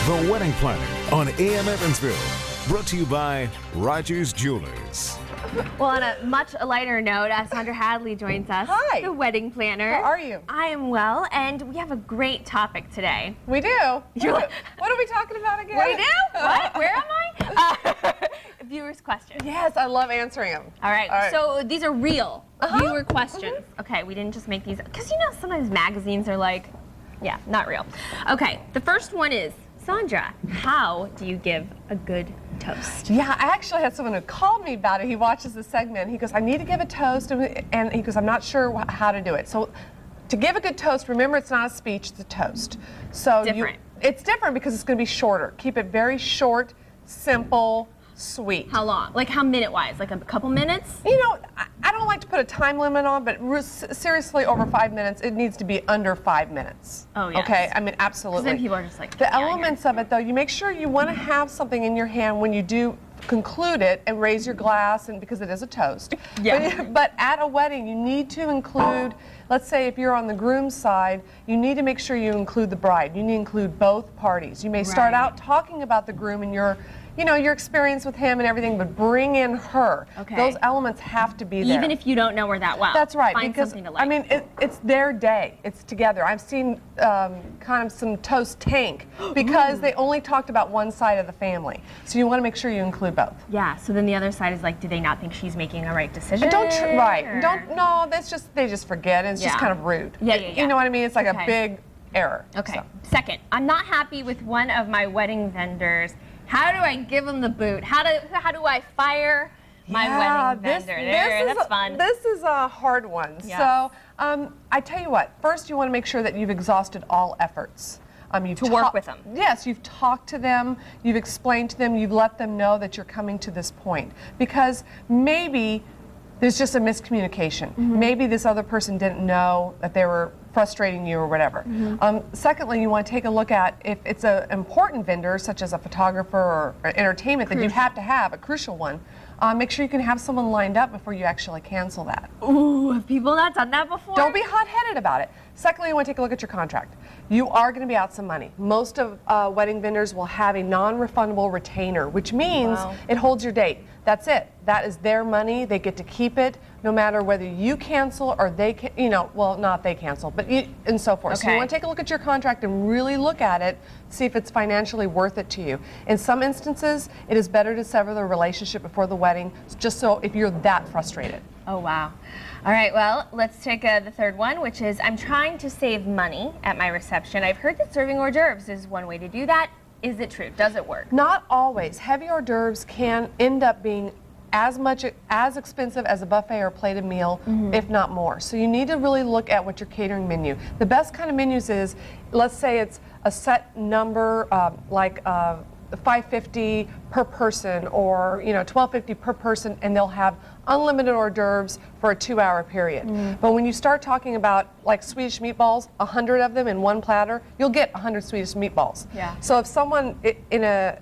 The Wedding Planner on AM Evansville. Brought to you by Rogers Jewelers. Well, on a much lighter note, Saundra Hadley joins us. Hi. The wedding planner. How are you? I am well, and we have a great topic today. We do. You're like, what are we talking about again? we do? What? Where am I? Viewers' questions. Yes, I love answering them. All right. So these are real viewer questions. Okay, we didn't just make these, because you know sometimes magazines are like, yeah, not real. Okay, the first one is, Saundra, how do you give a good toast? Yeah, I actually had someone who called me about it. He watches the segment. He goes, I need to give a toast, and he goes, I'm not sure how to do it. So to give a good toast, remember it's not a speech, it's a toast. So Different. It's different because it's going to be shorter. Keep it very short, simple, sweet. How long? Like how minute-wise? Like a couple minutes? You know, I don't like to put a time limit on, but seriously, over 5 minutes, it needs to be under 5 minutes. Oh, yes. Okay, I mean, absolutely. Then people are just like, the elements of it, though, you make sure you want to have something in your hand when you do conclude it and raise your glass, and because it is a toast. Yeah. But at a wedding, you need to include, let's say if you're on the groom's side, you need to make sure you include the bride. You need to include both parties. You may start out talking about the groom and your experience with him and everything, but bring in her. Okay. Those elements have to be there. Even if you don't know her that well. That's right. Find because, something to like. I mean, it's their day. It's together. I've seen kind of some toast tank because they only talked about one side of the family. So you want to make sure you include both. Yeah, so then the other side is like, do they not think she's making a right decision? No, that's just, they just forget. It's just kind of rude. Yeah. You know what I mean? It's like a big error. Okay. So. Second, I'm not happy with one of my wedding vendors. How do I give them the boot? How do I fire my wedding vendor? That's fun. This is a hard one. Yes. So I tell you what, first you want to make sure that you've exhausted all efforts. To work with them. Yes, you've talked to them, you've explained to them, you've let them know that you're coming to this point. Because maybe there's just a miscommunication. Maybe this other person didn't know that they were frustrating you or whatever. Secondly, you want to take a look at if it's an important vendor, such as a photographer or entertainment that you have to have, a crucial one. Make sure you can have someone lined up before you actually cancel that. Ooh, have people not done that before? Don't be hot-headed about it. Secondly, you want to take a look at your contract. You are going to be out some money. Most of wedding vendors will have a non-refundable retainer, which means it holds your date. That's it. That is their money. They get to keep it no matter whether you cancel or they, well, not they cancel, but and so forth. So you want to take a look at your contract and really look at it, see if it's financially worth it to you. In some instances, it is better to sever the relationship before the wedding, just so if you're that frustrated. Oh, wow. All right, well, let's take the third one, which is, I'm trying to save money at my reception. I've heard that serving hors d'oeuvres is one way to do that. Is it true? Does it work? Not always. Heavy hors d'oeuvres can end up being as expensive as a buffet or plated meal, if not more. So you need to really look at what your catering menu. The best kind of menus is, let's say it's a set number, like $5.50 per person, or $12.50 per person, and they'll have unlimited hors d'oeuvres for a 2-hour period. But when you start talking about like Swedish meatballs, 100 of them in one platter, you'll get 100 Swedish meatballs. Yeah. So if someone in a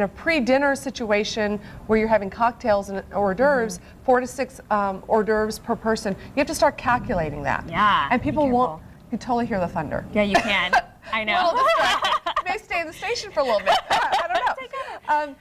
pre-dinner situation where you're having cocktails and hors d'oeuvres, 4 to 6 hors d'oeuvres per person, you have to start calculating that. Yeah. And people won't. You totally hear the thunder. Yeah, you can. I know. A little distracted. You may stay in the station for a little bit. I don't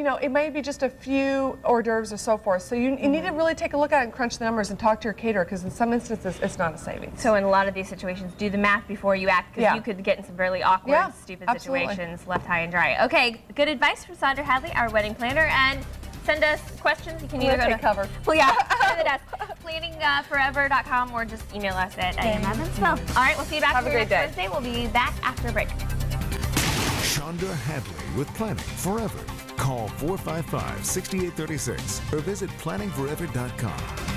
know. It may be just a few hors d'oeuvres or so forth. So you need to really take a look at it and crunch the numbers and talk to your caterer, because in some instances it's not a savings. So in a lot of these situations, do the math before you act, because you could get in some really awkward, stupid situations left high and dry. Okay, good advice from Saundra Hadley, our wedding planner, and send us questions. You can either go to cover. Well, yeah, to the desk, planningforever.com, or just email us at AM-Evansville. All right, we'll see you back here next Wednesday. We'll be back after a break. Saundra Hadley with Planning Forever. Call 455-6836 or visit planningforever.com.